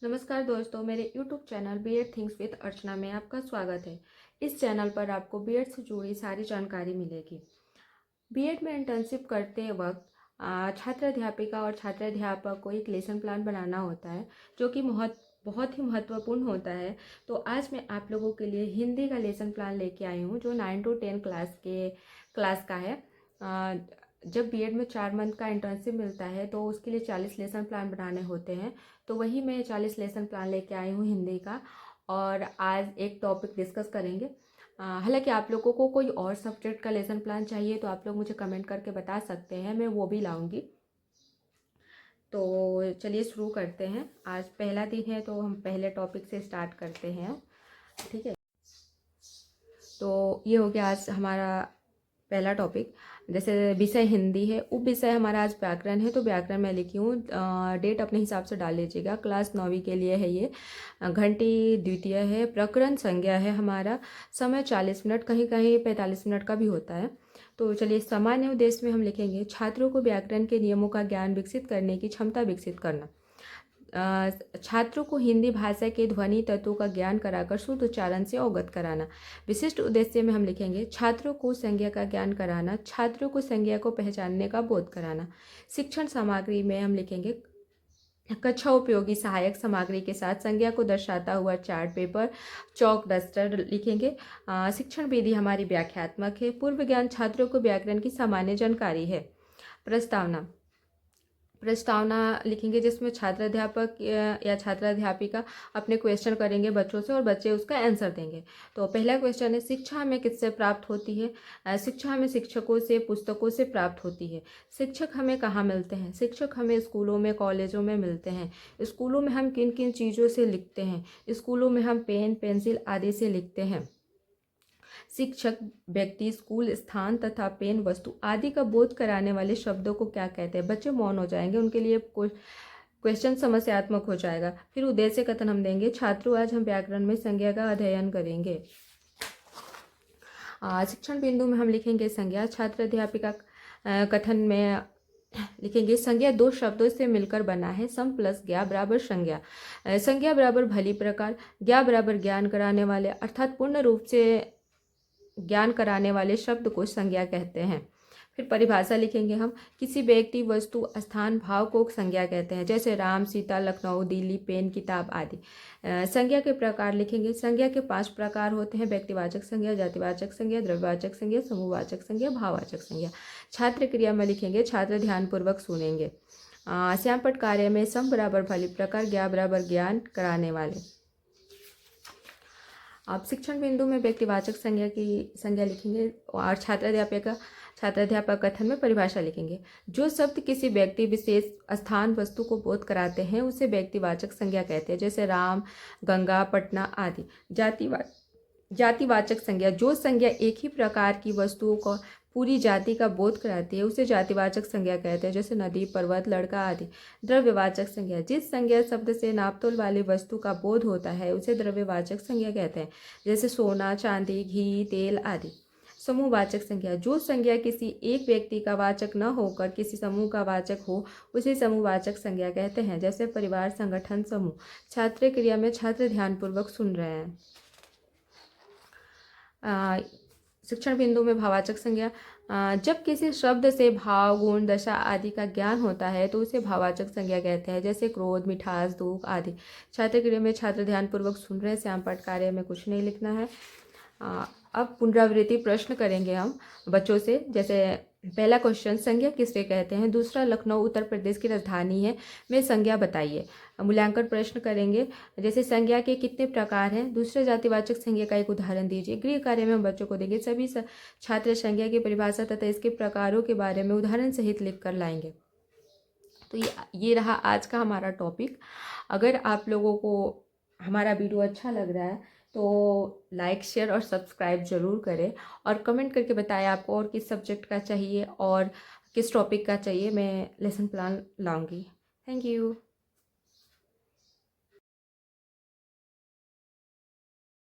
नमस्कार दोस्तों, मेरे YouTube channel B Ed things with Archana में आपका स्वागत है। इस चैनल पर आपको बीएड से जुड़ी सारी जानकारी मिलेगी। बीएड में इंटर्नशिप करते वक्त छात्र अध्यापिका और छात्र अध्यापक को एक लेसन प्लान बनाना होता है, जो कि बहुत ही महत्वपूर्ण होता है। तो आज मैं आप लोगों के लिए हिंदी का लेसन प्लान लेके आई हूँ, जो 9 to 10 क्लास का है। जब बीएड में 4 मंथ का इंटर्नशिप मिलता है तो उसके लिए 40 लेसन प्लान बनाने होते हैं। तो वही मैं 40 लेसन प्लान लेके आई हूँ हिंदी का, और आज एक टॉपिक डिस्कस करेंगे। हालांकि आप लोगों को कोई और सब्जेक्ट का लेसन प्लान चाहिए तो आप लोग मुझे कमेंट करके बता सकते हैं, मैं वो भी लाऊंगी। तो चलिए शुरू करते हैं। आज पहला दिन है तो हम पहले टॉपिक से स्टार्ट करते हैं, ठीक है। तो ये हो गया आज हमारा पहला टॉपिक। जैसे विषय हिंदी है, उप विषय हमारा आज व्याकरण है, तो व्याकरण में लिखी हूँ। डेट अपने हिसाब से डाल लीजिएगा। क्लास 9वीं के लिए है ये। घंटी द्वितीय है। प्रकरण संज्ञा है हमारा। समय 40 मिनट, कहीं कहीं 45 मिनट का भी होता है। तो चलिए, सामान्य उद्देश्य में हम लिखेंगे छात्रों को व्याकरण के नियमों का ज्ञान विकसित करने की क्षमता विकसित करना। छात्रों को हिंदी भाषा के ध्वनि तत्वों का ज्ञान कराकर शुद्ध उच्चारण से अवगत कराना। विशिष्ट उद्देश्य में हम लिखेंगे छात्रों को संज्ञा का ज्ञान कराना, छात्रों को संज्ञा को पहचानने का बोध कराना। शिक्षण सामग्री में हम लिखेंगे कक्षा उपयोगी सहायक सामग्री के साथ संज्ञा को दर्शाता हुआ चार्ट पेपर, चौक, डस्टर लिखेंगे। शिक्षण विधि हमारी व्याख्यात्मक है। पूर्व ज्ञान छात्रों को व्याकरण की सामान्य जानकारी है। प्रस्तावना लिखेंगे, जिसमें छात्र अध्यापक या छात्र अध्यापिका अपने क्वेश्चन करेंगे बच्चों से और बच्चे उसका आंसर देंगे। तो पहला क्वेश्चन है, शिक्षा हमें किससे प्राप्त होती है? शिक्षा हमें शिक्षकों से, पुस्तकों से प्राप्त होती है। शिक्षक हमें कहाँ मिलते हैं? शिक्षक हमें स्कूलों में, कॉलेजों में मिलते हैं। स्कूलों में हम किन किन चीज़ों से लिखते हैं? स्कूलों में हम पेन, पेंसिल आदि से लिखते हैं। शिक्षक व्यक्ति, स्कूल, स्थान तथा पेन, वस्तु आदि का बोध कराने वाले शब्दों को क्या कहते हैं? बच्चे मौन हो जाएंगे, उनके लिए क्वेश्चन समस्यात्मक हो जाएगा। फिर उद्देश्य कथन हम देंगे, छात्रों आज हम व्याकरण में संज्ञा का अध्ययन करेंगे। शिक्षण बिंदु में हम लिखेंगे संज्ञा। छात्र अध्यापिका कथन में लिखेंगे संज्ञा दो शब्दों से मिलकर बना है। सम प्लस ज्ञा बराबर संज्ञा। संज्ञा बराबर भली प्रकार, ज्ञा बराबर ज्ञान कराने वाले, अर्थात पूर्ण रूप से ज्ञान कराने वाले शब्द को संज्ञा कहते हैं। फिर परिभाषा लिखेंगे हम, किसी व्यक्ति, वस्तु, स्थान, भाव को संज्ञा कहते हैं, जैसे राम, सीता, लखनऊ, दिल्ली, पेन, किताब आदि। संज्ञा के प्रकार लिखेंगे। संज्ञा के 5 प्रकार होते हैं: व्यक्तिवाचक संज्ञा, जातिवाचक संज्ञा, द्रव्यवाचक संज्ञा, समूहवाचक संज्ञा, भाववाचक संज्ञा। छात्र क्रिया में लिखेंगे, छात्र ध्यानपूर्वक सुनेंगे। श्यामपट्ट कार्य में सम बराबर भली प्रकार, ज्ञा बराबर ज्ञान कराने वाले। आप शिक्षण बिंदु में व्यक्तिवाचक संज्ञा की संज्ञा लिखेंगे और छात्र अध्यापक कथन में परिभाषा लिखेंगे। जो शब्द किसी व्यक्ति, विशेष, स्थान, वस्तु को बोध कराते हैं उसे व्यक्तिवाचक संज्ञा कहते हैं, जैसे राम, गंगा, पटना आदि। जातिवाचक संज्ञा, जो संज्ञा एक ही प्रकार की वस्तुओं को पूरी जाति का बोध कराती है उसे जातिवाचक संज्ञा कहते हैं, जैसे नदी, पर्वत, लड़का आदि। द्रव्यवाचक संज्ञा, जिस संज्ञा शब्द से नापतोल वाली वस्तु का बोध होता है उसे द्रव्यवाचक संज्ञा कहते हैं, जैसे सोना, चांदी, घी, तेल आदि। समूहवाचक संज्ञा, जो संज्ञा किसी एक व्यक्ति का वाचक न होकर किसी समूह का वाचक हो उसे समूहवाचक संज्ञा कहते हैं, जैसे परिवार, संगठन, समूह। छात्र क्रिया में छात्र ध्यानपूर्वक सुन रहे हैं। शिक्षण बिंदु में भाववाचक संज्ञा, जब किसी शब्द से भाव, गुण, दशा आदि का ज्ञान होता है तो उसे भाववाचक संज्ञा कहते हैं, जैसे क्रोध, मिठास, दुख आदि। छात्र क्रिया में छात्र ध्यानपूर्वक सुन रहे हैं। श्यामपट्ट कार्य में कुछ नहीं लिखना है। अब पुनरावृत्ति प्रश्न करेंगे हम बच्चों से। जैसे पहला क्वेश्चन, संज्ञा किससे कहते हैं? दूसरा, लखनऊ उत्तर प्रदेश की राजधानी है, में संज्ञा बताइए। मूल्यांकन प्रश्न करेंगे, जैसे संज्ञा के कितने प्रकार हैं? दूसरे, जातिवाचक संज्ञा का एक उदाहरण दीजिए। गृह कार्य में हम बच्चों को देंगे सभी छात्र संज्ञा की परिभाषा तथा इसके प्रकारों के बारे में उदाहरण सहित लिख कर लाएंगे। तो ये रहा आज का हमारा टॉपिक। अगर आप लोगों को हमारा वीडियो अच्छा लग रहा है तो लाइक, शेयर और सब्सक्राइब जरूर करें, और कमेंट करके बताएं आपको और किस सब्जेक्ट का चाहिए और किस टॉपिक का चाहिए। मैं लेसन प्लान लाऊंगी। Thank you.